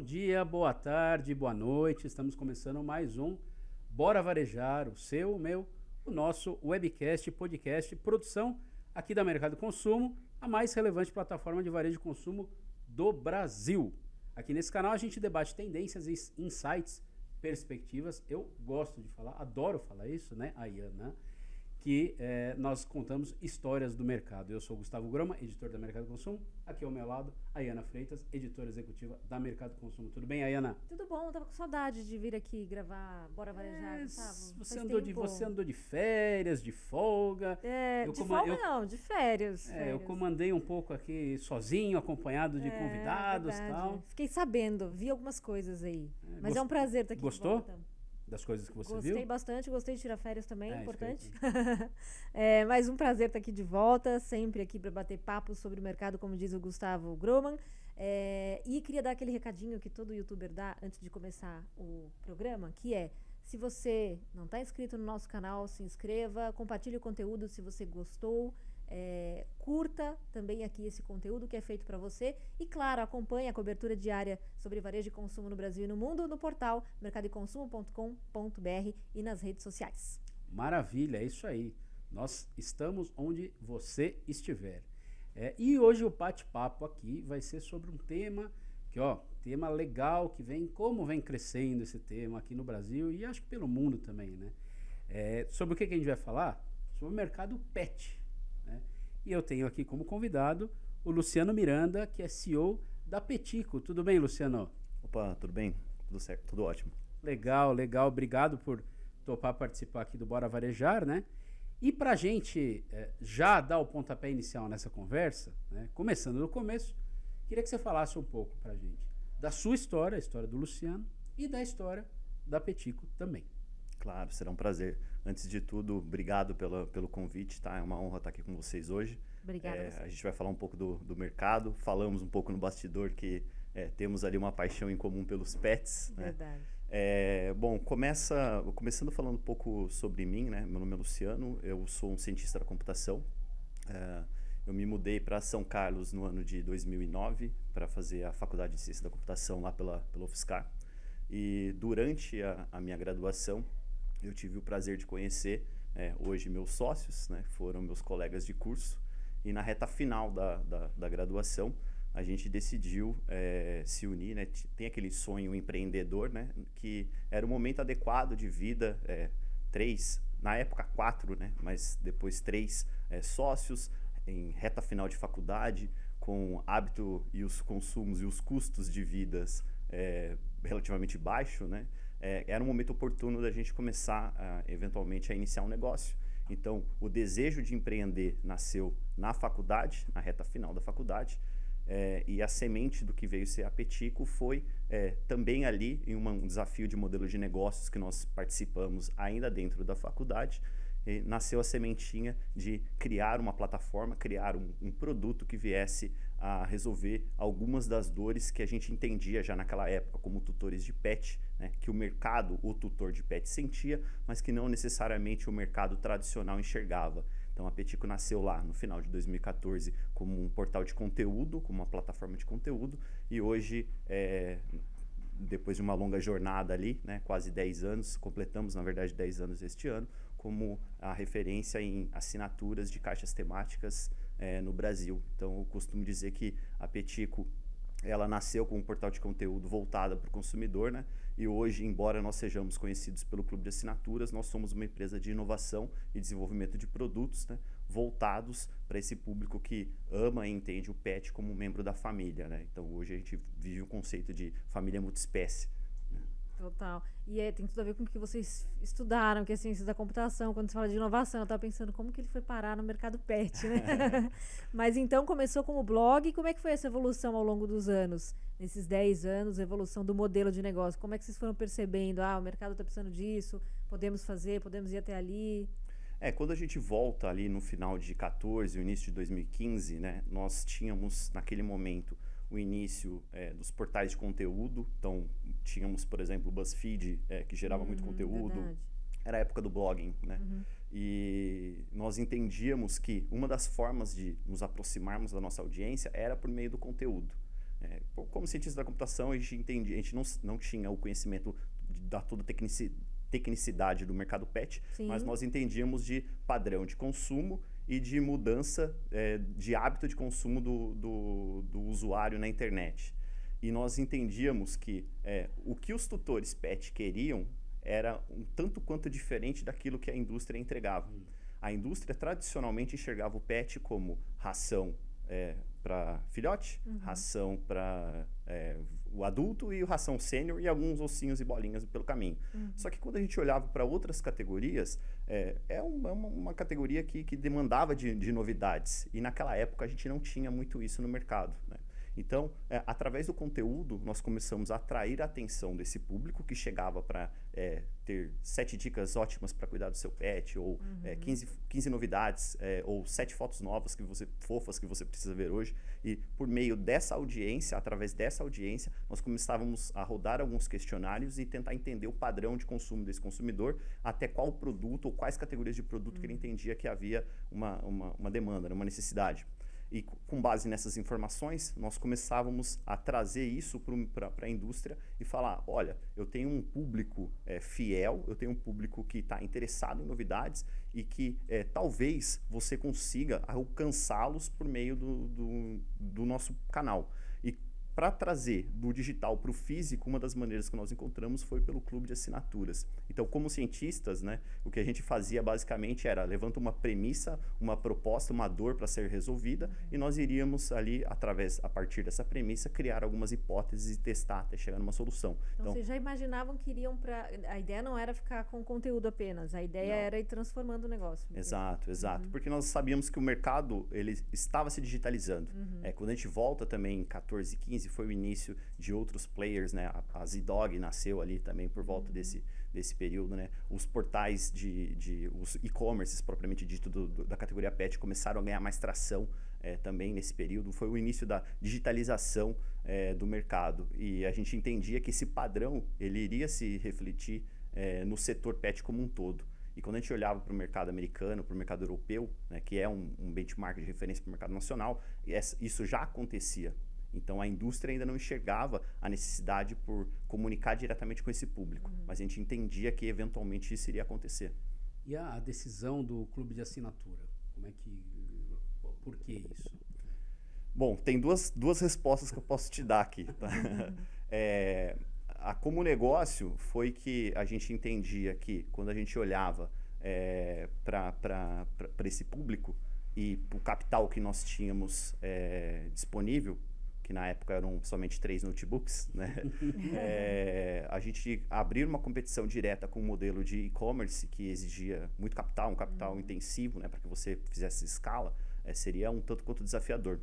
dia, boa tarde, boa noite. Estamos começando mais um Bora Varejar, o seu, o meu, o nosso webcast, podcast, produção aqui da Mercado Consumo, a mais relevante plataforma de varejo de consumo do Brasil. Aqui nesse canal a gente debate tendências, insights, perspectivas. Eu gosto de falar, adoro falar isso, né, Ayana? Que nós contamos histórias do mercado. Eu sou o Gustavo Groma, editor da Mercado Consumo. Aqui ao meu lado, a Ayana Freitas, editora executiva da Mercado Consumo. Tudo bem, Ayana? Tudo bom, eu tava com saudade de vir aqui gravar Bora Varejar, Gustavo. Você andou de férias, de folga. De férias. Eu comandei um pouco aqui sozinho, acompanhado de convidados e tal. Fiquei sabendo, vi algumas coisas aí. Mas é um prazer estar aqui Gostou? de volta. Das coisas que você viu? Gostei bastante, gostei de tirar férias também, importante. Mas um prazer estar aqui de volta, sempre aqui para bater papo sobre o mercado, como diz o Gustavo Groman. E queria dar aquele recadinho que todo youtuber dá antes de começar o programa, que é: se você não está inscrito no nosso canal, se inscreva, compartilhe o conteúdo se você gostou. Curta também aqui esse conteúdo que é feito para você e, claro, acompanhe a cobertura diária sobre varejo e consumo no Brasil e no mundo no portal mercadoeconsumo.com.br e nas redes sociais. Maravilha, é isso aí. Nós estamos onde você estiver. E hoje o bate-papo aqui vai ser sobre um tema tema legal que como vem crescendo esse tema aqui no Brasil e acho que pelo mundo também, né? Sobre o que a gente vai falar? Sobre o mercado pet. E eu tenho aqui como convidado o Luciano Miranda, que é CEO da Petico. Tudo bem, Luciano? Opa, tudo bem? Tudo certo, tudo ótimo. Legal. Obrigado por topar participar aqui do Bora Varejar, né? E pra gente já dar o pontapé inicial nessa conversa, né? Começando do começo, queria que você falasse um pouco pra gente da sua história, a história do Luciano, e da história da Petico também. Claro, será um prazer. Antes de tudo, obrigado pelo convite, tá? É uma honra estar aqui com vocês hoje. Obrigada. A gente vai falar um pouco do mercado, falamos um pouco no bastidor que temos ali uma paixão em comum pelos pets. Verdade. Começando falando um pouco sobre mim, né? Meu nome é Luciano, eu sou um cientista da computação. Eu me mudei para São Carlos no ano de 2009 para fazer a faculdade de ciência da computação lá pela UFSCar. E durante a minha graduação, eu tive o prazer de conhecer hoje meus sócios, né, foram meus colegas de curso, e na reta final da graduação a gente decidiu se unir, né, tem aquele sonho empreendedor, né, que era o momento adequado de vida, na época 4, né, mas depois 3 sócios, em reta final de faculdade, com o hábito e os consumos e os custos de vidas relativamente baixo, né? Era um momento oportuno da gente começar eventualmente a iniciar um negócio. Então, o desejo de empreender nasceu na faculdade, na reta final da faculdade, e a semente do que veio ser a Petico foi também ali em um desafio de modelo de negócios que nós participamos ainda dentro da faculdade. E nasceu a sementinha de criar uma plataforma, criar um produto que viesse a resolver algumas das dores que a gente entendia já naquela época como tutores de pet, né, que o mercado, o tutor de pet sentia, mas que não necessariamente o mercado tradicional enxergava. Então a Petico nasceu lá no final de 2014 como um portal de conteúdo, como uma plataforma de conteúdo, e hoje, depois de uma longa jornada ali, né, quase 10 anos, completamos na verdade 10 anos este ano, como a referência em assinaturas de caixas temáticas no Brasil. Então, eu costumo dizer que a Petico, ela nasceu como um portal de conteúdo voltada para o consumidor, né? E hoje, embora nós sejamos conhecidos pelo clube de assinaturas, nós somos uma empresa de inovação e desenvolvimento de produtos, né, voltados para esse público que ama e entende o pet como um membro da família, né? Então, hoje a gente vive o conceito de família multiespécie. Total. E tem tudo a ver com o que vocês estudaram, que é ciência da computação. Quando você fala de inovação, eu estava pensando como que ele foi parar no mercado pet, né? Mas então começou como blog. Como é que foi essa evolução ao longo dos anos? Nesses 10 anos, a evolução do modelo de negócio. Como é que vocês foram percebendo? O mercado está precisando disso, podemos fazer, podemos ir até ali. Quando a gente volta ali no final de 14, o início de 2015, né, nós tínhamos naquele momento o início dos portais de conteúdo. Então, tínhamos, por exemplo, o BuzzFeed, que gerava muito conteúdo. Verdade. Era a época do blogging, né? E nós entendíamos que uma das formas de nos aproximarmos da nossa audiência era por meio do conteúdo. Como cientista da computação, a gente não tinha o conhecimento da toda tecnicidade do mercado pet, Sim. mas nós entendíamos de padrão de consumo e de mudança de hábito de consumo do usuário na internet. E nós entendíamos que o que os tutores pet queriam era um tanto quanto diferente daquilo que a indústria entregava. A indústria tradicionalmente enxergava o pet como ração para filhote, ração para o adulto e ração sênior e alguns ossinhos e bolinhas pelo caminho. Só que quando a gente olhava para outras categorias, uma categoria que demandava de novidades. E naquela época a gente não tinha muito isso no mercado, né? Então, através do conteúdo, nós começamos a atrair a atenção desse público que chegava para ter 7 dicas ótimas para cuidar do seu pet, ou 15 novidades, ou 7 fotos novas fofas que você precisa ver hoje. E por meio dessa audiência, através dessa audiência, nós começávamos a rodar alguns questionários e tentar entender o padrão de consumo desse consumidor, até qual produto ou quais categorias de produto que ele entendia que havia uma demanda, uma necessidade. E com base nessas informações, nós começávamos a trazer isso para a indústria e falar, olha, eu tenho um público fiel, eu tenho um público que está interessado em novidades e que talvez você consiga alcançá-los por meio do nosso canal. E para trazer do digital para o físico, uma das maneiras que nós encontramos foi pelo clube de assinaturas. Então, como cientistas, né, o que a gente fazia basicamente era levanta uma premissa, uma proposta, uma dor para ser resolvida, e nós iríamos ali, a partir dessa premissa, criar algumas hipóteses e testar até chegar numa solução. Então vocês já imaginavam que iriam para... A ideia não era ficar com conteúdo apenas, a ideia era ir transformando o negócio. Exato. Porque nós sabíamos que o mercado ele estava se digitalizando. Quando a gente volta também em 14, 15, foi o início de outros players, né? A Z-Dog nasceu ali também por volta desse período, né? Os portais os e-commerces propriamente dito da categoria pet começaram a ganhar mais tração também nesse período. Foi o início da digitalização do mercado, e a gente entendia que esse padrão ele iria se refletir no setor pet como um todo. E quando a gente olhava para o mercado americano, para o mercado europeu, né, que é um benchmark de referência para o mercado nacional, isso já acontecia. Então, a indústria ainda não enxergava a necessidade por comunicar diretamente com esse público, mas a gente entendia que, eventualmente, isso iria acontecer. E a decisão do clube de assinatura? Por que isso? Bom, tem duas respostas que eu posso te dar aqui. Tá? Como negócio, foi que a gente entendia que, quando a gente olhava para esse público e para o capital que nós tínhamos disponível, que na época eram somente 3 notebooks, né? A gente abrir uma competição direta com um modelo de e-commerce que exigia muito capital, um capital intensivo, né, para que você fizesse escala, seria um tanto quanto desafiador.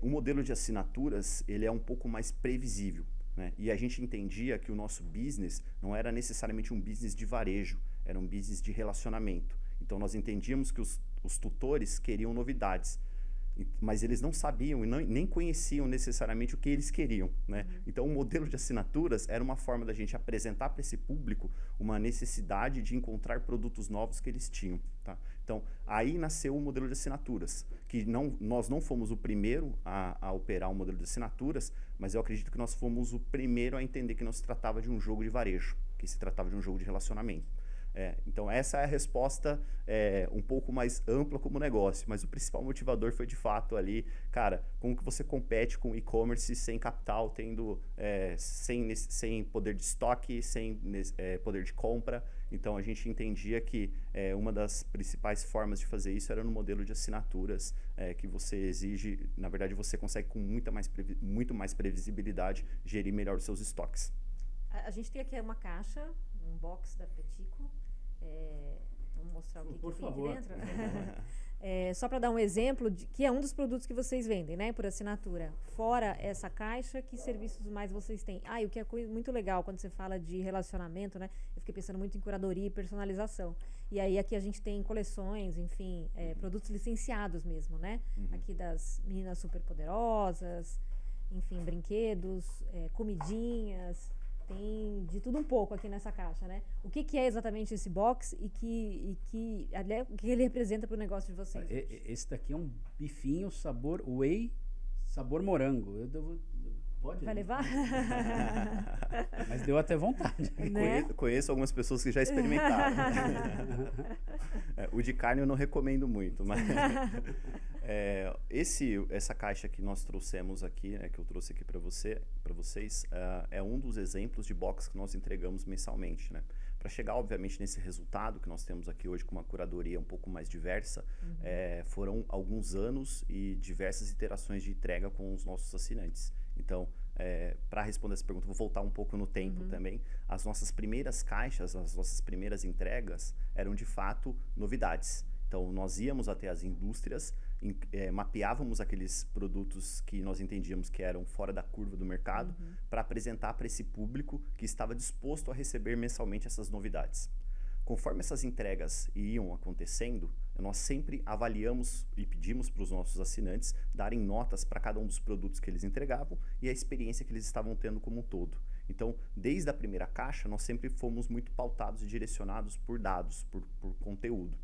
O modelo de assinaturas ele é um pouco mais previsível, né? E a gente entendia que o nosso business não era necessariamente um business de varejo, era um business de relacionamento. Então nós entendíamos que os tutores queriam novidades, mas eles não sabiam e nem conheciam necessariamente o que eles queriam, né? Então, o modelo de assinaturas era uma forma da gente apresentar para esse público uma necessidade de encontrar produtos novos que eles tinham, tá? Então, aí nasceu o modelo de assinaturas, que nós não fomos o primeiro a operar um modelo de assinaturas, mas eu acredito que nós fomos o primeiro a entender que não se tratava de um jogo de varejo, que se tratava de um jogo de relacionamento. Então essa é a resposta um pouco mais ampla como negócio, mas o principal motivador foi de fato ali, cara, como que você compete com e-commerce sem capital, sem poder de estoque, sem poder de compra. Então a gente entendia que uma das principais formas de fazer isso era no modelo de assinaturas, que você exige, na verdade você consegue com muito mais previsibilidade gerir melhor os seus estoques. A gente tem aqui uma caixa, um box da Petico. Vamos mostrar o que tem aqui dentro. Só para dar um exemplo, que é um dos produtos que vocês vendem, né, por assinatura. Fora essa caixa, que serviços mais vocês têm? E o que é muito legal quando você fala de relacionamento, né? Eu fiquei pensando muito em curadoria e personalização. E aí aqui a gente tem coleções, enfim, produtos licenciados mesmo, né? Aqui das meninas superpoderosas, enfim, brinquedos, comidinhas. Tem de tudo um pouco aqui nessa caixa, né? O que é exatamente esse box e que ele representa para o negócio de vocês? Esse daqui é um bifinho sabor whey Sabor morango. Pode? Vai levar? Mas deu até vontade. Né? Conheço algumas pessoas que já experimentaram. O de carne eu não recomendo muito, mas essa caixa que nós trouxemos aqui, né, que eu trouxe aqui para vocês, é um dos exemplos de box que nós entregamos mensalmente, né? Para chegar, obviamente, nesse resultado que nós temos aqui hoje com uma curadoria um pouco mais diversa, foram alguns anos e diversas iterações de entrega com os nossos assinantes. Então, para responder essa pergunta, vou voltar um pouco no tempo também. As nossas primeiras caixas, as nossas primeiras entregas eram, de fato, novidades. Então, nós íamos até as indústrias, mapeávamos aqueles produtos que nós entendíamos que eram fora da curva do mercado para apresentar para esse público que estava disposto a receber mensalmente essas novidades. Conforme essas entregas iam acontecendo, nós sempre avaliamos e pedimos para os nossos assinantes darem notas para cada um dos produtos que eles entregavam e a experiência que eles estavam tendo como um todo. Então, desde a primeira caixa, nós sempre fomos muito pautados e direcionados por dados, por conteúdo.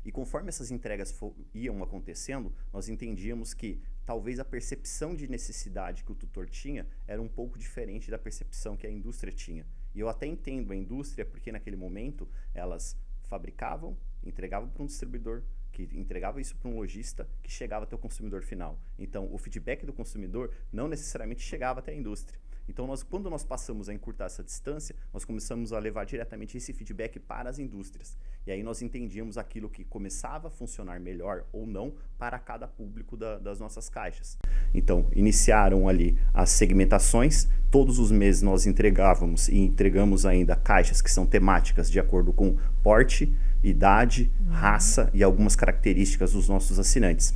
E conforme essas entregas iam acontecendo, nós entendíamos que talvez a percepção de necessidade que o tutor tinha era um pouco diferente da percepção que a indústria tinha. E eu até entendo a indústria porque naquele momento elas fabricavam, entregavam para um distribuidor, que entregava isso para um lojista, que chegava até o consumidor final. Então, o feedback do consumidor não necessariamente chegava até a indústria. Então, quando nós passamos a encurtar essa distância, nós começamos a levar diretamente esse feedback para as indústrias. E aí nós entendíamos aquilo que começava a funcionar melhor ou não para cada público das nossas caixas. Então, iniciaram ali as segmentações. Todos os meses nós entregávamos e entregamos ainda caixas que são temáticas de acordo com porte, idade, raça e algumas características dos nossos assinantes.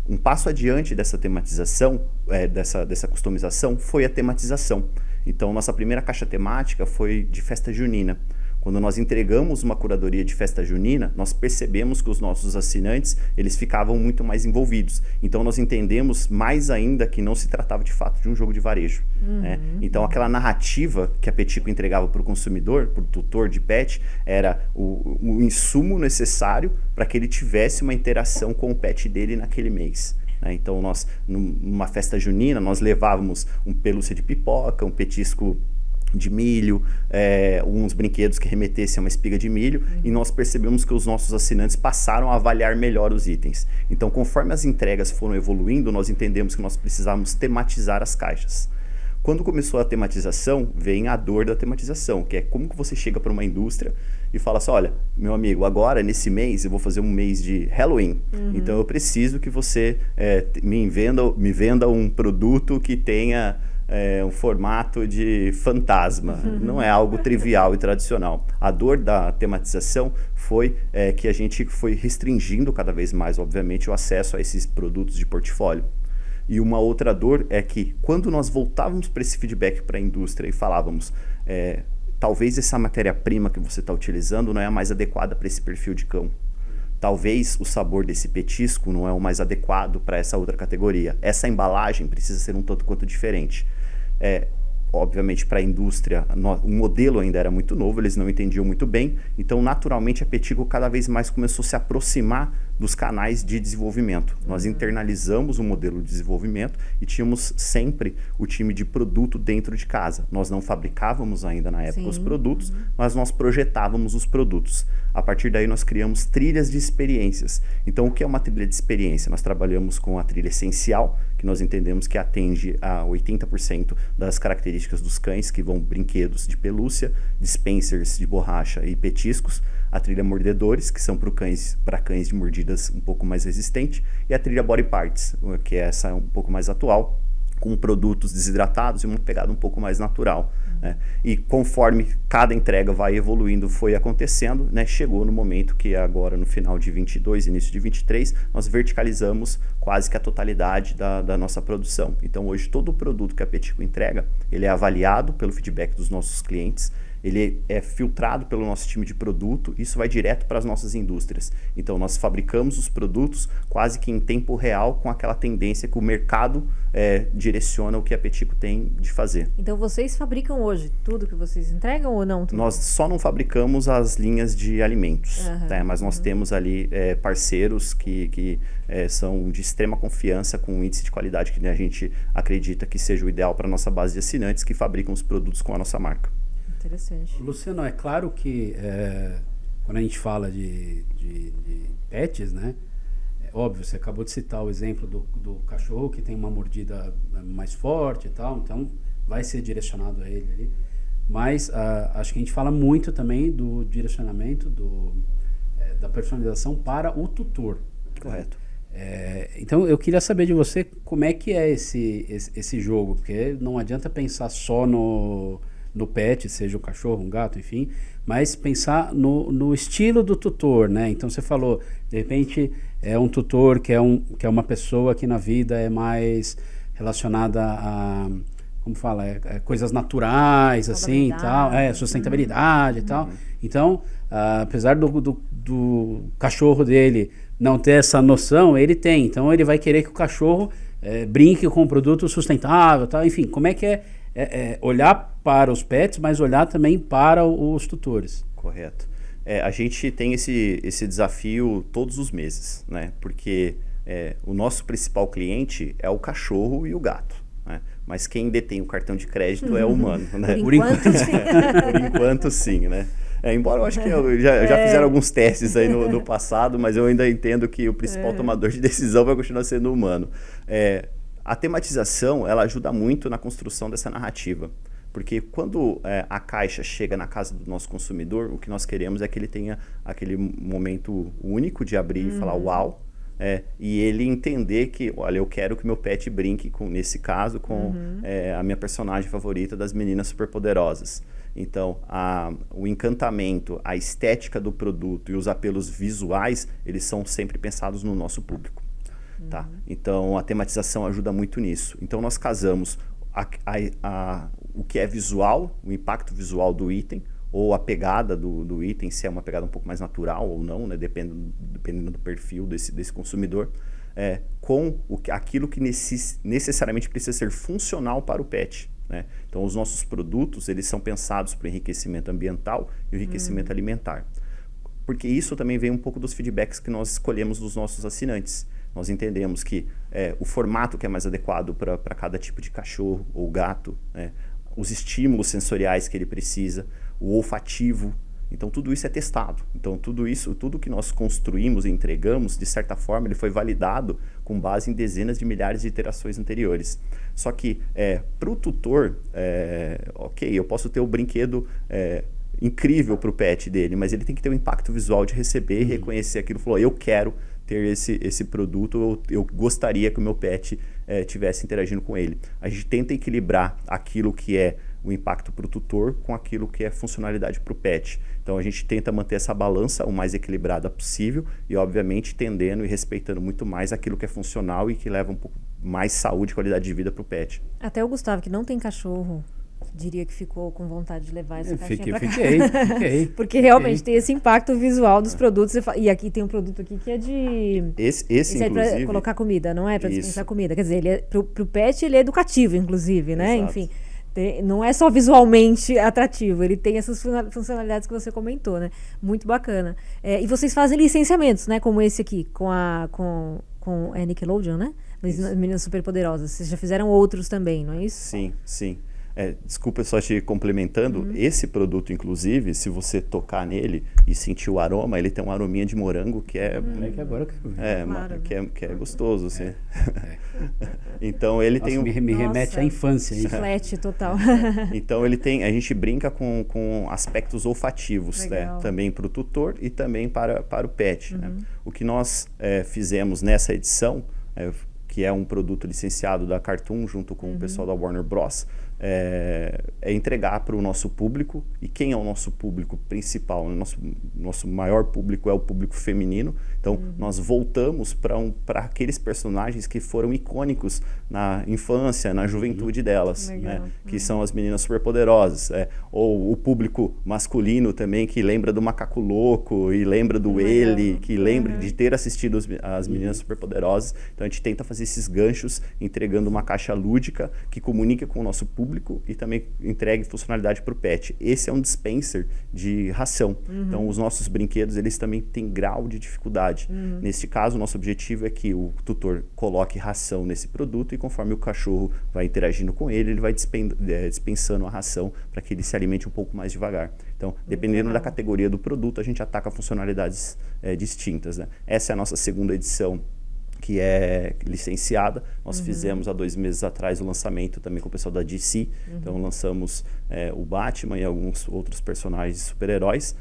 Um passo adiante dessa tematização, dessa customização, foi a tematização. Então, nossa primeira caixa temática foi de festa junina. Quando nós entregamos uma curadoria de festa junina, nós percebemos que os nossos assinantes, eles ficavam muito mais envolvidos. Então, nós entendemos mais ainda que não se tratava de fato de um jogo de varejo. Né? Então, aquela narrativa que a Petico entregava para o consumidor, para o tutor de pet, era o insumo necessário para que ele tivesse uma interação com o pet dele naquele mês. Então, nós, numa festa junina, nós levávamos um pelúcia de pipoca, um petisco de milho, uns brinquedos que remetessem a uma espiga de milho, e nós percebemos que os nossos assinantes passaram a avaliar melhor os itens. Então, conforme as entregas foram evoluindo, nós entendemos que nós precisávamos tematizar as caixas. Quando começou a tematização, vem a dor da tematização, que é como que você chega para uma indústria e fala assim, olha, meu amigo, agora nesse mês eu vou fazer um mês de Halloween, então eu preciso que você me venda um produto que tenha um formato de fantasma. Não é algo trivial e tradicional. A dor da tematização foi que a gente foi restringindo cada vez mais, obviamente, o acesso a esses produtos de portfólio. E uma outra dor é que quando nós voltávamos para esse feedback para a indústria e falávamos talvez essa matéria-prima que você está utilizando não é a mais adequada para esse perfil de cão. Talvez o sabor desse petisco não é o mais adequado para essa outra categoria. Essa embalagem precisa ser um tanto quanto diferente. Obviamente, para a indústria, o modelo ainda era muito novo, eles não entendiam muito bem. Então, naturalmente, a Petico cada vez mais começou a se aproximar dos canais de desenvolvimento. Nós internalizamos o modelo de desenvolvimento e tínhamos sempre o time de produto dentro de casa. Nós não fabricávamos ainda na época os produtos, mas nós projetávamos os produtos. A partir daí nós criamos trilhas de experiências. Então, o que é uma trilha de experiência? Nós trabalhamos com a trilha essencial, que nós entendemos que atende a 80% das características dos cães, que vão brinquedos de pelúcia, dispensers de borracha e petiscos. A trilha mordedores, que são para cães de mordidas um pouco mais resistente, e a trilha body parts, que essa é um pouco mais atual, com produtos desidratados e uma pegada um pouco mais natural. Né? E conforme cada entrega vai evoluindo, foi acontecendo, né? Chegou no momento que agora no final de 22, início de 23, nós verticalizamos quase que a totalidade da nossa produção. Então hoje todo o produto que a Petico entrega, ele é avaliado pelo feedback dos nossos clientes, ele é filtrado pelo nosso time de produto, isso vai direto para as nossas indústrias. Então, nós fabricamos os produtos quase que em tempo real com aquela tendência que o mercado direciona o que a PepsiCo tem de fazer. Então, vocês fabricam hoje tudo que vocês entregam ou não? Nós só não fabricamos as linhas de alimentos, mas nós temos ali parceiros que são de extrema confiança, com um índice de qualidade que a gente acredita que seja o ideal para a nossa base de assinantes que fabricam os produtos com a nossa marca. Interessante. Luciano, é claro que quando a gente fala de pets, né? É óbvio, você acabou de citar o exemplo do cachorro que tem uma mordida mais forte e tal, então vai ser direcionado a ele ali. Mas acho que a gente fala muito também do direcionamento da personalização para o tutor. Correto. Então eu queria saber de você como é que é esse jogo, porque não adianta pensar só no pet, seja um cachorro, um gato, enfim, mas pensar no estilo do tutor, né? Então você falou, de repente é um tutor que é uma pessoa que na vida é mais relacionada a, como fala, coisas naturais, assim, e tal, sustentabilidade e tal. Então, apesar do cachorro dele não ter essa noção, ele tem. Então ele vai querer que o cachorro brinque com um produto sustentável, tal. Enfim, como é que é olhar para os pets, mas olhar também para os tutores? Correto. A gente tem esse desafio todos os meses, né? Porque o nosso principal cliente é o cachorro e o gato, né? Mas quem detém o cartão de crédito é o humano, né? Por enquanto, sim. Por enquanto, sim, né? Embora eu acho que já fizeram alguns testes aí no passado, mas eu ainda entendo que o principal tomador de decisão vai continuar sendo o humano. A tematização, ela ajuda muito na construção dessa narrativa. Porque quando a caixa chega na casa do nosso consumidor, o que nós queremos é que ele tenha aquele momento único de abrir e falar uau, e ele entender que, olha, eu quero que meu pet brinque, nesse caso, com a minha personagem favorita das Meninas Superpoderosas. Então, o encantamento, a estética do produto e os apelos visuais, eles são sempre pensados no nosso público. Tá? Então, a tematização ajuda muito nisso. Então, nós casamos o que é visual, o impacto visual do item, ou a pegada do item, se é uma pegada um pouco mais natural ou não, né? Dependendo do perfil desse consumidor, com aquilo que necessariamente precisa ser funcional para o pet. Né? Então, os nossos produtos, eles são pensados para o enriquecimento ambiental e o enriquecimento alimentar. Porque isso também vem um pouco dos feedbacks que nós escolhemos dos nossos assinantes. Nós entendemos que o formato que é mais adequado para cada tipo de cachorro ou gato, né? Os estímulos sensoriais que ele precisa, o olfativo. Então, tudo isso é testado. Então, tudo que nós construímos e entregamos, de certa forma, ele foi validado com base em dezenas de milhares de iterações anteriores. Só que, para o tutor, ok, eu posso ter o brinquedo incrível para o pet dele, mas ele tem que ter um impacto visual de receber e reconhecer aquilo. Falou, eu quero ter esse produto, eu gostaria que o meu pet estivesse interagindo com ele. A gente tenta equilibrar aquilo que é o impacto para o tutor com aquilo que é funcionalidade para o pet. Então, a gente tenta manter essa balança o mais equilibrada possível e, obviamente, tendendo e respeitando muito mais aquilo que é funcional e que leva um pouco mais saúde e qualidade de vida para o pet. Até o Gustavo, que não tem cachorro, diria que ficou com vontade de levar essa caixinha pra casa. Fiquei. Porque realmente tem esse impacto visual dos produtos. E aqui tem um produto aqui que é de... Esse é inclusive... pra colocar comida, não é pra dispensar comida. Quer dizer, ele pro pet ele é educativo, inclusive, né? Exato. Enfim, não é só visualmente atrativo, ele tem essas funcionalidades que você comentou, né? Muito bacana. E vocês fazem licenciamentos, né? Como esse aqui, com a Nickelodeon, né? As Meninas Superpoderosas. Vocês já fizeram outros também, não é isso? Sim, sim. Desculpa só te complementando, esse produto, inclusive, se você tocar nele e sentir o aroma, ele tem um arominha de morango que que agora eu quero ver. Claro, que é gostoso, assim. Então, ele tem... Me remete à infância. Chiclete total. Então, ele tem... A gente brinca com aspectos olfativos, né? Também para o tutor e também para o pet. Né? O que nós fizemos nessa edição, que é um produto licenciado da Cartoon junto com o pessoal da Warner Bros., é entregar para o nosso público. E quem é o nosso público principal? Nosso maior público é o público feminino. Então, nós voltamos para aqueles personagens que foram icônicos na infância, na juventude delas, né? Que são as meninas superpoderosas, ou o público masculino também, que lembra do Macaco Louco e lembra do Ele, que lembra de ter assistido as meninas superpoderosas. Então, a gente tenta fazer esses ganchos, entregando uma caixa lúdica que comunique com o nosso público e também entregue funcionalidade para o pet. Esse é um dispenser de ração. Então, os nossos brinquedos, eles também têm grau de dificuldade. Neste caso, o nosso objetivo é que o tutor coloque ração nesse produto e conforme o cachorro vai interagindo com ele, ele vai dispensando a ração para que ele se alimente um pouco mais devagar. Então, dependendo da categoria do produto, a gente ataca funcionalidades distintas, né? Essa é a nossa segunda edição, que é licenciada. Nós fizemos há 2 meses atrás o lançamento também com o pessoal da DC. Então lançamos o Batman e alguns outros personagens super-heróis.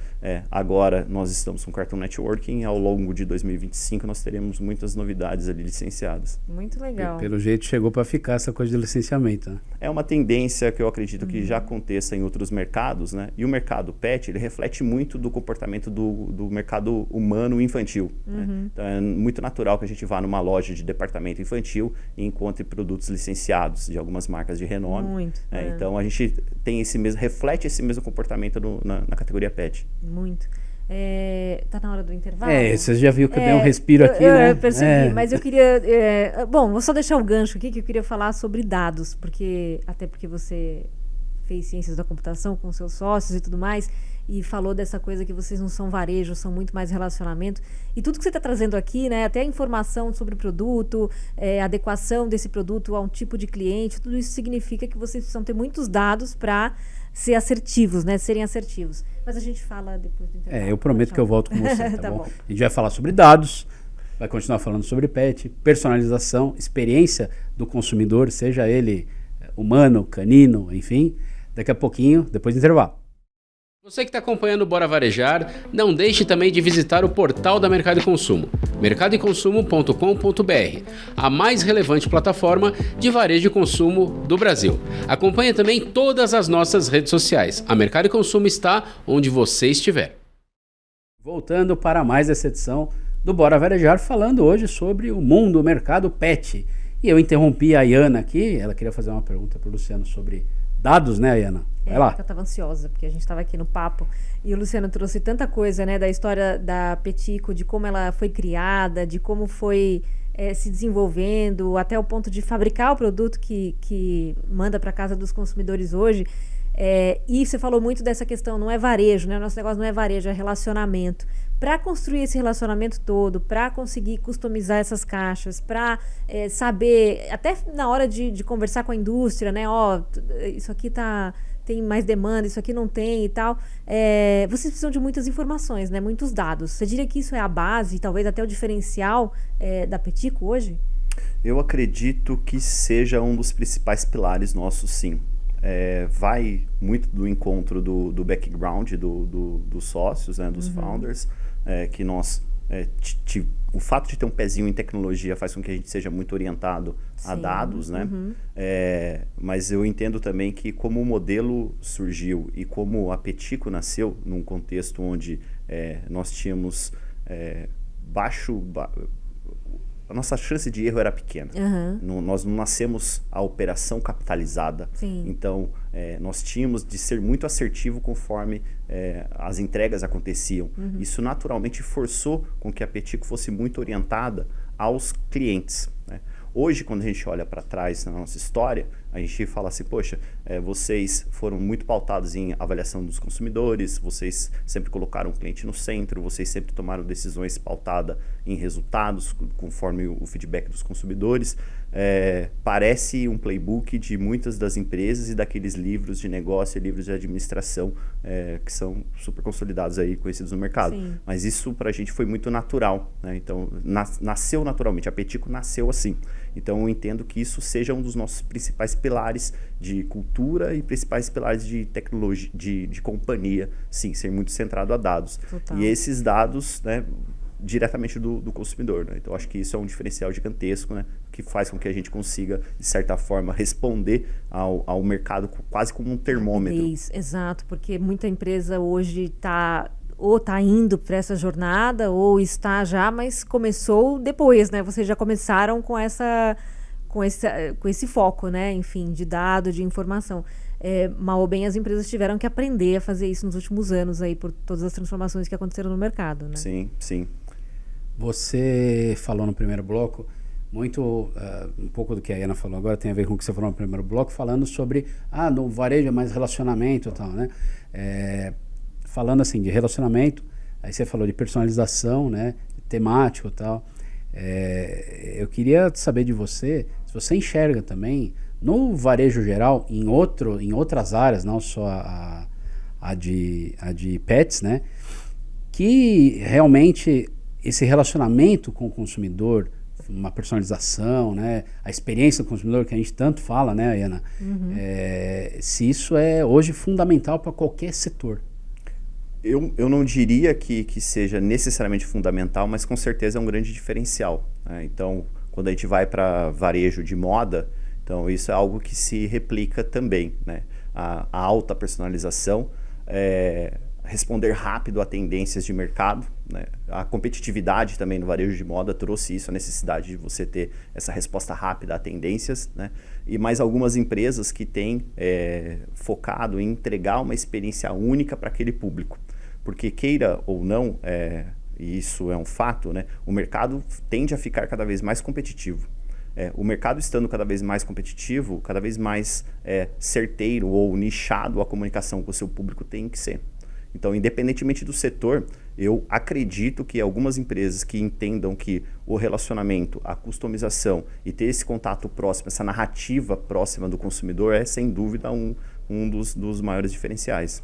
Agora nós estamos com o Cartoon Network e ao longo de 2025 nós teremos muitas novidades ali licenciadas. Muito legal. Pelo jeito chegou para ficar essa coisa de licenciamento, né? É uma tendência que eu acredito que já aconteça em outros mercados, né? E o mercado pet, ele reflete muito do comportamento do mercado humano infantil, né? Então é muito natural que a gente vá numa loja de departamento infantil e encontre produtos licenciados de algumas marcas de renome. Muito. Então a gente tem reflete esse mesmo comportamento na categoria pet. Muito. Tá na hora do intervalo? Você já viu que eu dei um respiro aqui, né? Eu percebi, mas eu queria... bom, vou só deixar o gancho aqui que eu queria falar sobre dados, até porque você fez ciências da computação com seus sócios e tudo mais, e falou dessa coisa que vocês não são varejo, são muito mais relacionamento. E tudo que você está trazendo aqui, né, até a informação sobre o produto, a adequação desse produto a um tipo de cliente, tudo isso significa que vocês precisam ter muitos dados para ser assertivos, né, serem assertivos. Mas a gente fala depois do intervalo. Eu prometo que eu volto com você, tá bom? Bom. A gente vai falar sobre dados, vai continuar falando sobre pet, personalização, experiência do consumidor, seja ele humano, canino, enfim, daqui a pouquinho, depois do intervalo. Você que está acompanhando o Bora Varejar, não deixe também de visitar o portal da Mercado e Consumo, mercadoeconsumo.com.br, a mais relevante plataforma de varejo e consumo do Brasil. Acompanhe também todas as nossas redes sociais. A Mercado e Consumo está onde você estiver. Voltando para mais essa edição do Bora Varejar, falando hoje sobre o mundo, o mercado pet. E eu interrompi a Iana aqui, ela queria fazer uma pergunta para o Luciano sobre dados, né, Iana? Vai lá. Eu estava ansiosa, porque a gente estava aqui no papo e o Luciano trouxe tanta coisa, né, da história da Petico, de como ela foi criada, de como foi se desenvolvendo, até o ponto de fabricar o produto que manda para casa dos consumidores hoje. E você falou muito dessa questão, não é varejo, né? O nosso negócio não é varejo, é relacionamento. Para construir esse relacionamento todo, para conseguir customizar essas caixas, para saber, até na hora de conversar com a indústria, né? Isso aqui tem mais demanda, isso aqui não tem e tal. Vocês precisam de muitas informações, né? Muitos dados. Você diria que isso é a base, talvez até o diferencial da Petico hoje? Eu acredito que seja um dos principais pilares nossos, sim. Vai muito do encontro do background dos sócios, né, dos founders, que nós o fato de ter um pezinho em tecnologia faz com que a gente seja muito orientado a dados, né? Mas eu entendo também que como o modelo surgiu e como a Petico nasceu num contexto onde nós tínhamos a nossa chance de erro era pequena. Nós não nascemos a operação capitalizada. Sim. Então, nós tínhamos de ser muito assertivo conforme as entregas aconteciam. Isso naturalmente forçou com que a Petico fosse muito orientada aos clientes, né? Hoje, quando a gente olha para trás na nossa história, a gente fala assim, poxa, vocês foram muito pautados em avaliação dos consumidores, vocês sempre colocaram o cliente no centro, vocês sempre tomaram decisões pautadas em resultados, conforme o feedback dos consumidores. Parece um playbook de muitas das empresas e daqueles livros de negócio e livros de administração que são super consolidados aí, conhecidos no mercado. Sim. Mas isso para a gente foi muito natural, né? Então, nasceu naturalmente, a Petico nasceu assim. Então, eu entendo que isso seja um dos nossos principais pilares de cultura e principais pilares de tecnologia, de companhia, sim, ser muito centrado a dados. Total. E esses dados, né, diretamente do consumidor, né? Então, acho que isso é um diferencial gigantesco, né, que faz com que a gente consiga, de certa forma, responder ao mercado quase como um termômetro. Exato, porque muita empresa hoje está ou está indo para essa jornada, ou está já, mas começou depois, né? Vocês já começaram com esse foco, né? Enfim, de dado, de informação. Mal ou bem, as empresas tiveram que aprender a fazer isso nos últimos anos aí, por todas as transformações que aconteceram no mercado, né? Sim, sim. Você falou no primeiro bloco, muito, um pouco do que a Ana falou agora tem a ver com o que você falou no primeiro bloco, falando sobre, no varejo é mais relacionamento e tal, né? Falando assim de relacionamento, aí você falou de personalização, né? Temático e tal. Eu queria saber de você, se você enxerga também, no varejo geral, em outras áreas, não só a de pets, né? Que realmente esse relacionamento com o consumidor, uma personalização, né? A experiência do consumidor que a gente tanto fala, né, Ana? Uhum. Se isso é hoje fundamental para qualquer setor. Eu não diria que seja necessariamente fundamental, mas com certeza é um grande diferencial, né? Então, quando a gente vai para varejo de moda, então isso é algo que se replica também, né? A alta personalização, responder rápido a tendências de mercado, né? A competitividade também no varejo de moda trouxe isso, a necessidade de você ter essa resposta rápida a tendências, né? E mais algumas empresas que têm focado em entregar uma experiência única para aquele público. Porque queira ou não, e isso é um fato, né? O mercado tende a ficar cada vez mais competitivo. O mercado estando cada vez mais competitivo, cada vez mais certeiro ou nichado a comunicação com o seu público tem que ser. Então, independentemente do setor, eu acredito que algumas empresas que entendam que o relacionamento, a customização e ter esse contato próximo, essa narrativa próxima do consumidor é, sem dúvida, um dos maiores diferenciais.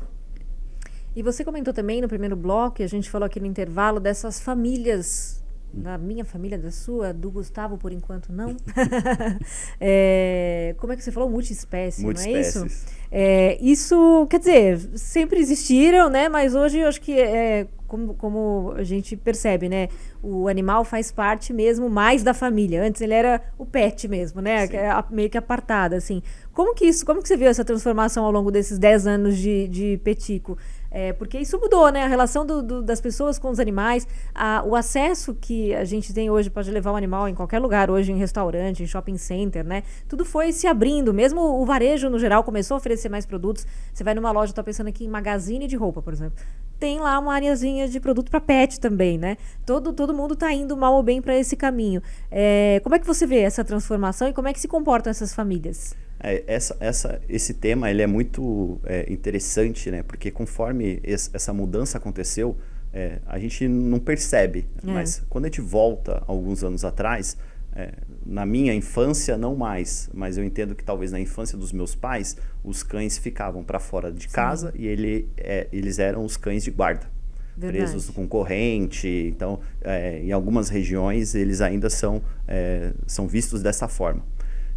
E você comentou também no primeiro bloco, a gente falou aqui no intervalo, dessas famílias, da minha família, da sua, do Gustavo, por enquanto não. Como é que você falou? Multiespécie, não é isso? Isso, quer dizer, sempre existiram, né? Mas hoje eu acho que como a gente percebe, né? O animal faz parte mesmo mais da família. Antes ele era o pet mesmo, né? Meio que apartado, assim. Como que você viu essa transformação ao longo desses 10 anos de Petico? Porque isso mudou, né? A relação das pessoas com os animais, o acesso que a gente tem hoje, pode levar um animal em qualquer lugar, hoje em restaurante, em shopping center, né? Tudo foi se abrindo, mesmo o varejo no geral começou a oferecer mais produtos. Você vai numa loja, tô pensando aqui em magazine de roupa, por exemplo. Tem lá uma areazinha de produto para pet também, né? Todo mundo tá indo mal ou bem para esse caminho. Como é que você vê essa transformação e como é que se comportam essas famílias? Esse tema ele é muito interessante, né? Porque conforme essa mudança aconteceu, a gente não percebe. Mas quando a gente volta alguns anos atrás, na minha infância não mais, mas eu entendo que talvez na infância dos meus pais, os cães ficavam para fora de casa e eles eram os cães de guarda. Verdade. Presos com corrente. Então, em algumas regiões, eles ainda são vistos dessa forma.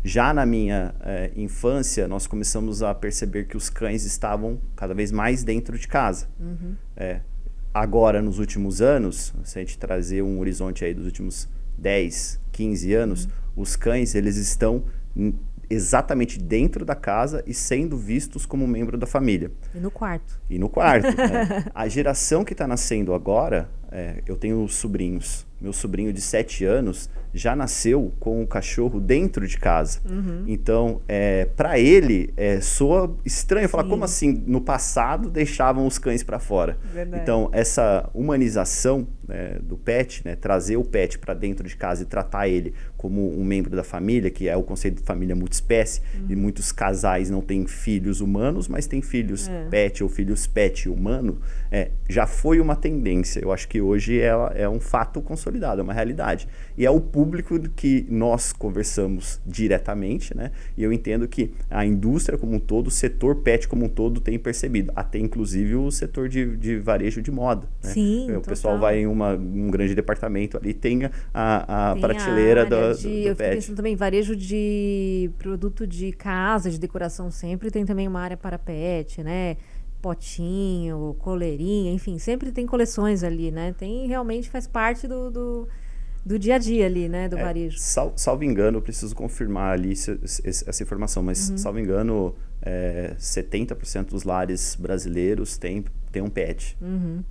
Já na minha infância, nós começamos a perceber que os cães estavam cada vez mais dentro de casa. Uhum. Agora, nos últimos anos, se a gente trazer um horizonte aí dos últimos 10, 15 anos, os cães eles estão exatamente dentro da casa e sendo vistos como membro da família. E no quarto. Né? A geração que está nascendo agora, eu tenho sobrinhos. Meu sobrinho de 7 anos já nasceu com o cachorro dentro de casa. Uhum. Então, para ele, soa estranho falar, como assim, no passado deixavam os cães para fora? Verdade. Então, essa humanização do pet, né, trazer o pet para dentro de casa e tratar ele como um membro da família, que é o conceito de família multiespécie, e muitos casais não têm filhos humanos, mas têm filhos pet ou filhos pet humano, já foi uma tendência. Eu acho que hoje é um fato consolidado, é uma realidade. E é o público que nós conversamos diretamente, né? E eu entendo que a indústria como um todo, o setor pet como um todo tem percebido. Até inclusive o setor de varejo de moda, né? Sim, o pessoal vai em um grande departamento ali, tem a prateleira do pet. Eu fico pensando também, varejo de produto de casa, de decoração, sempre tem também uma área para pet, né? Potinho, coleirinha, enfim, sempre tem coleções ali, né? Realmente faz parte do dia a dia ali, né, do varejo. Salvo engano, eu preciso confirmar ali essa informação, mas salvo engano, 70% dos lares brasileiros têm tem um pet.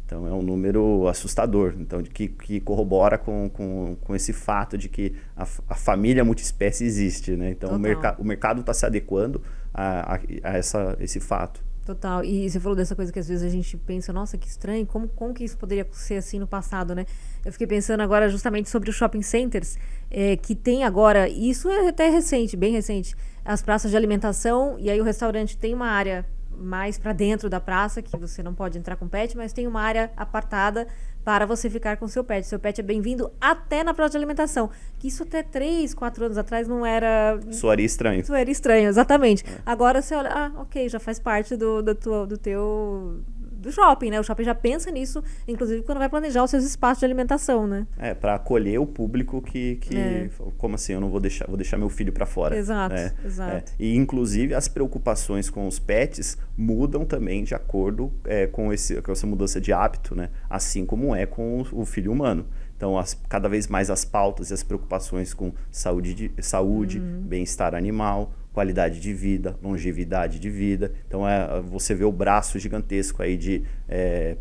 Então é um número assustador, então que corrobora com esse fato de que a família multiespécie existe, né? Então o mercado está se adequando a esse fato. Total. E você falou dessa coisa que às vezes a gente pensa, nossa, que estranho, como que isso poderia ser assim no passado, né? Eu fiquei pensando agora justamente sobre os shopping centers, que tem agora, e isso é até recente, bem recente, as praças de alimentação, e aí o restaurante tem uma área mais para dentro da praça, que você não pode entrar com pet, mas tem uma área apartada para você ficar com seu pet. Seu pet é bem-vindo até na praça de alimentação. Que isso até 3, 4 anos atrás não era... Soaria estranho. Soaria estranho, exatamente. Agora você olha, ok, já faz parte do shopping, né? O shopping já pensa nisso, inclusive quando vai planejar os seus espaços de alimentação, né? Para acolher o público que como assim, eu não vou deixar meu filho para fora. Exato, exato. E inclusive as preocupações com os pets mudam também de acordo com essa mudança de hábito, né? Assim como é com o filho humano. Então, cada vez mais as pautas e as preocupações com saúde, bem-estar animal, qualidade de vida, longevidade de vida. Então, você vê o braço gigantesco aí de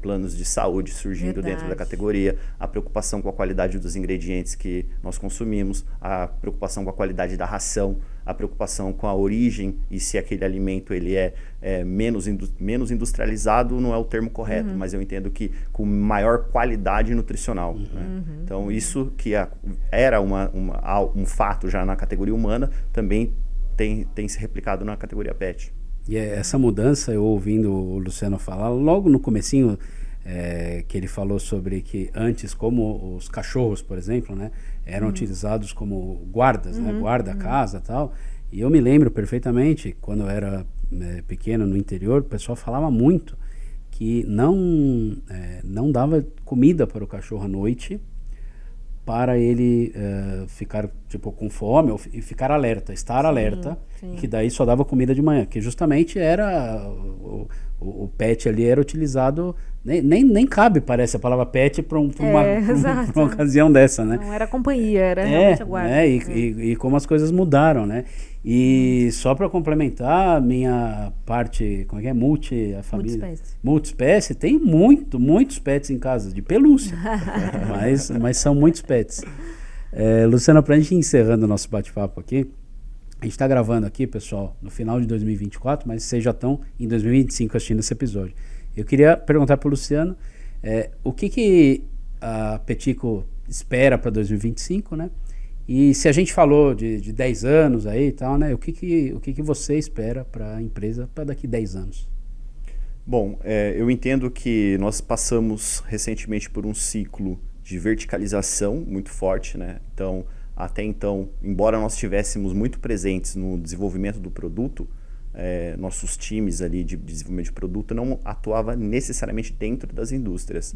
planos de saúde surgindo dentro da categoria, a preocupação com a qualidade dos ingredientes que nós consumimos, a preocupação com a qualidade da ração, a preocupação com a origem e se aquele alimento ele é menos industrializado, não é o termo correto, mas eu entendo que com maior qualidade nutricional. Né? Então, isso que era um fato já na categoria humana, também tem se replicado na categoria pet. E essa mudança, eu ouvindo o Luciano falar, logo no comecinho, que ele falou sobre que antes, como os cachorros, por exemplo, né, eram utilizados como guardas, né, guarda-casa e tal. E eu me lembro perfeitamente, quando eu era pequeno no interior, o pessoal falava muito que não dava comida para o cachorro à noite, para ele ficar tipo com fome e ficar alerta, estar alerta, que daí só dava comida de manhã, que justamente era o pet ali era utilizado, nem cabe, parece, a palavra pet para uma ocasião dessa, né? Não era companhia, era realmente a guarda. E como as coisas mudaram, né? E só para complementar, minha parte, como é que é? A família multiespécie, tem muitos pets em casa, de pelúcia, mas são muitos pets. Luciana, para a gente ir encerrando o nosso bate-papo aqui, a gente está gravando aqui, pessoal, no final de 2024, mas vocês já estão em 2025 assistindo esse episódio. Eu queria perguntar para o Luciano o que a Petico espera para 2025, né? E se a gente falou de 10 anos aí e tal, né? O que você espera para a empresa para daqui 10 anos? Bom, eu entendo que nós passamos recentemente por um ciclo de verticalização muito forte, né? Então, até então, embora nós estivéssemos muito presentes no desenvolvimento do produto, nossos times ali de desenvolvimento de produto não atuava necessariamente dentro das indústrias.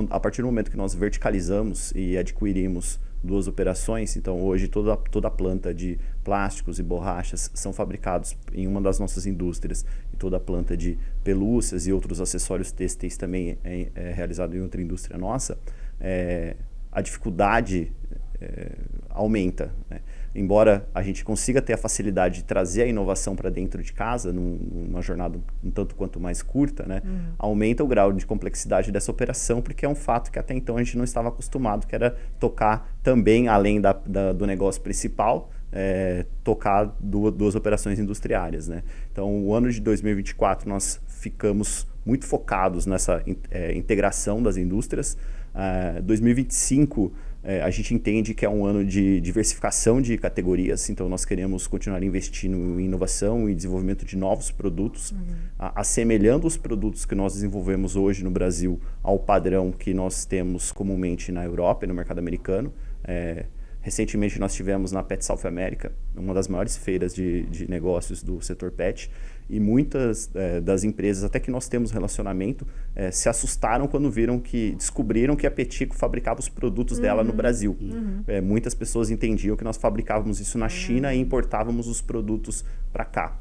A partir do momento que nós verticalizamos e adquirimos 2 operações, então hoje toda a planta de plásticos e borrachas são fabricados em uma das nossas indústrias e toda a planta de pelúcias e outros acessórios têxteis também é realizado em outra indústria nossa, a dificuldade aumenta, né? Embora a gente consiga ter a facilidade de trazer a inovação para dentro de casa, numa jornada um tanto quanto mais curta, né? Aumenta o grau de complexidade dessa operação, porque é um fato que até então a gente não estava acostumado, que era tocar também, além do negócio principal, tocar 2 operações industriais, né? Então, o ano de 2024 nós ficamos muito focados nessa integração das indústrias. 2025 a gente entende que é um ano de diversificação de categorias, então nós queremos continuar investindo em inovação e desenvolvimento de novos produtos, assemelhando os produtos que nós desenvolvemos hoje no Brasil ao padrão que nós temos comumente na Europa e no mercado americano. Recentemente nós tivemos na Pet South America, uma das maiores feiras de negócios do setor pet, e muitas das empresas, até que nós temos relacionamento, se assustaram quando descobriram que a Petico fabricava os produtos dela no Brasil. Muitas pessoas entendiam que nós fabricávamos isso na China e importávamos os produtos para cá.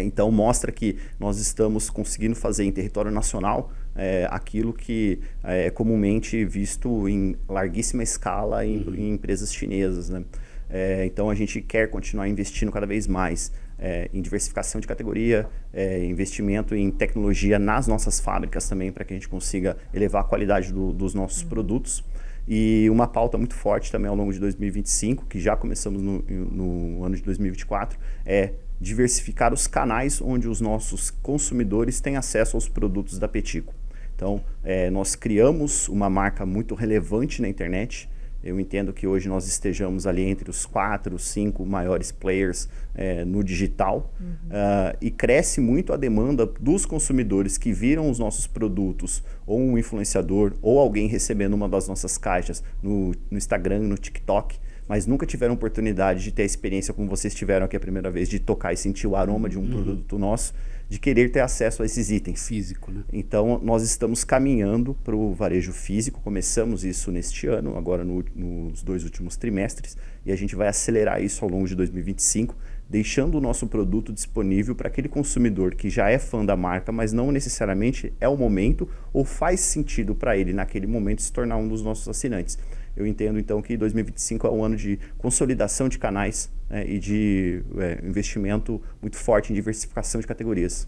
Então mostra que nós estamos conseguindo fazer em território nacional aquilo que é comumente visto em larguíssima escala em empresas chinesas, né? Então a gente quer continuar investindo cada vez mais em diversificação de categoria, investimento em tecnologia nas nossas fábricas também, para que a gente consiga elevar a qualidade dos nossos produtos. E uma pauta muito forte também ao longo de 2025, que já começamos no ano de 2024, é diversificar os canais onde os nossos consumidores têm acesso aos produtos da Petico. Então, nós criamos uma marca muito relevante na internet. Eu entendo que hoje nós estejamos ali entre os 4, 5 maiores players no digital. E cresce muito a demanda dos consumidores que viram os nossos produtos, ou um influenciador, ou alguém recebendo uma das nossas caixas no Instagram, no TikTok, mas nunca tiveram oportunidade de ter a experiência como vocês tiveram aqui a primeira vez, de tocar e sentir o aroma de um produto nosso, de querer ter acesso a esses itens. Físico, né? Então, nós estamos caminhando para o varejo físico, começamos isso neste ano, agora nos 2 últimos trimestres, e a gente vai acelerar isso ao longo de 2025, deixando o nosso produto disponível para aquele consumidor que já é fã da marca, mas não necessariamente é o momento ou faz sentido para ele naquele momento se tornar um dos nossos assinantes. Eu entendo então que 2025 é um ano de consolidação de canais, e de investimento muito forte em diversificação de categorias.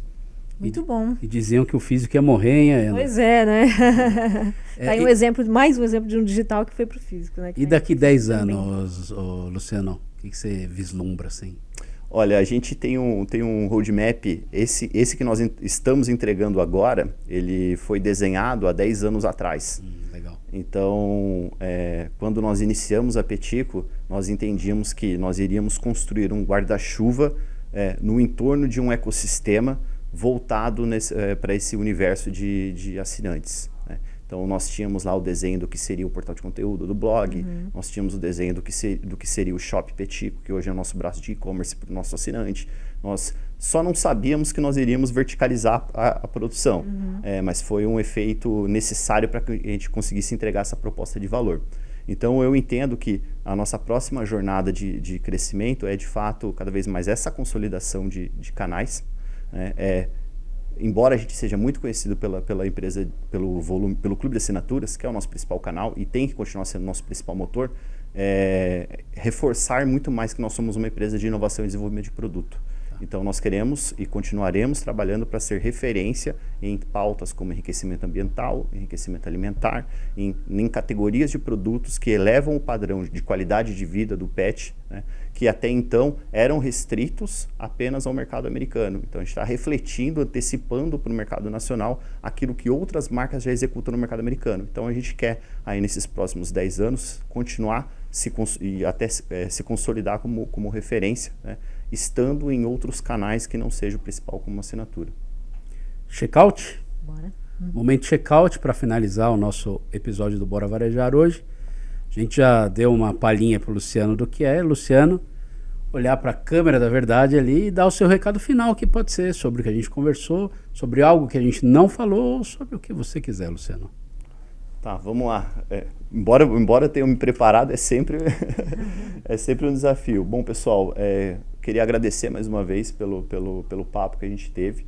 Muito bom. E diziam que o físico ia morrer, hein, Ana? Pois é, né? Tá aí mais um exemplo de um digital que foi pro físico, né? E daqui 10 anos, Luciano, o que você vislumbra, assim? Olha, a gente tem um roadmap, esse que nós estamos entregando agora, ele foi desenhado há 10 anos atrás. Legal. Então, quando nós iniciamos a Petico, nós entendíamos que nós iríamos construir um guarda-chuva no entorno de um ecossistema voltado para esse universo de assinantes. Né? Então, nós tínhamos lá o desenho do que seria o portal de conteúdo do blog, nós tínhamos o desenho do que seria o Shop Petico, que hoje é o nosso braço de e-commerce para o nosso assinante. Nós só não sabíamos que nós iríamos verticalizar a produção, mas foi um efeito necessário para que a gente conseguisse entregar essa proposta de valor. Então, eu entendo que a nossa próxima jornada de crescimento é, de fato, cada vez mais essa consolidação de canais. Embora a gente seja muito conhecido pela empresa, pelo clube de assinaturas, que é o nosso principal canal e tem que continuar sendo o nosso principal motor, reforçar muito mais que nós somos uma empresa de inovação e desenvolvimento de produto. Então, nós queremos e continuaremos trabalhando para ser referência em pautas como enriquecimento ambiental, enriquecimento alimentar, em categorias de produtos que elevam o padrão de qualidade de vida do pet, né, que até então eram restritos apenas ao mercado americano. Então, a gente está refletindo, antecipando para o mercado nacional aquilo que outras marcas já executam no mercado americano. Então, a gente quer, aí nesses próximos 10 anos, continuar e até se consolidar como referência, né, estando em outros canais que não seja o principal como assinatura. Checkout? Bora. Momento checkout para finalizar o nosso episódio do Bora Varejar hoje. A gente já deu uma palhinha para o Luciano do que é. Luciano, olhar para a câmera da verdade ali e dar o seu recado final, que pode ser sobre o que a gente conversou, sobre algo que a gente não falou, sobre o que você quiser, Luciano. Tá, vamos lá. Embora eu tenha me preparado, é sempre um desafio. Bom, pessoal, queria agradecer mais uma vez pelo papo que a gente teve,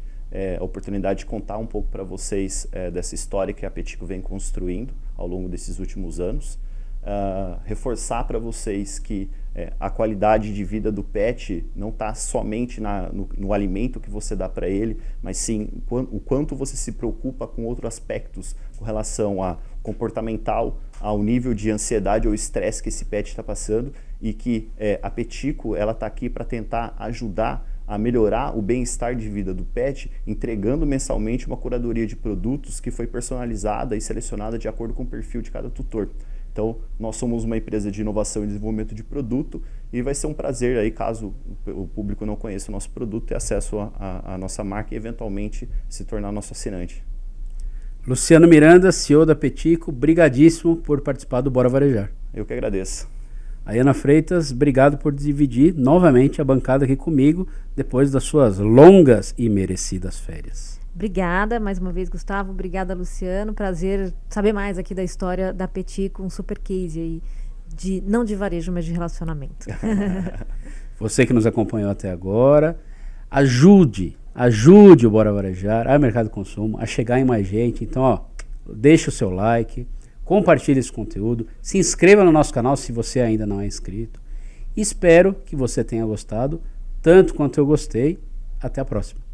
a oportunidade de contar um pouco para vocês dessa história que a Petico vem construindo ao longo desses últimos anos. Reforçar para vocês que a qualidade de vida do pet não está somente no alimento que você dá para ele, mas sim o quanto você se preocupa com outros aspectos com relação a comportamental, ao nível de ansiedade ou estresse que esse pet está passando, e que a Petico está aqui para tentar ajudar a melhorar o bem-estar de vida do pet, entregando mensalmente uma curadoria de produtos que foi personalizada e selecionada de acordo com o perfil de cada tutor. Então, nós somos uma empresa de inovação e desenvolvimento de produto, e vai ser um prazer aí, caso o público não conheça o nosso produto, ter acesso à nossa marca e eventualmente se tornar nosso assinante. Luciano Miranda, CEO da Petico, brigadíssimo por participar do Bora Varejar. Eu que agradeço. A Ana Freitas, obrigado por dividir novamente a bancada aqui comigo, depois das suas longas e merecidas férias. Obrigada mais uma vez, Gustavo. Obrigada, Luciano. Prazer saber mais aqui da história da Petico, um super case aí, não de varejo, mas de relacionamento. Você que nos acompanhou até agora, ajude o Bora Varejar, a Mercado Consumo, a chegar em mais gente. Então, deixa o seu like, compartilhe esse conteúdo, se inscreva no nosso canal se você ainda não é inscrito. Espero que você tenha gostado. tanto quanto eu gostei. Até a próxima.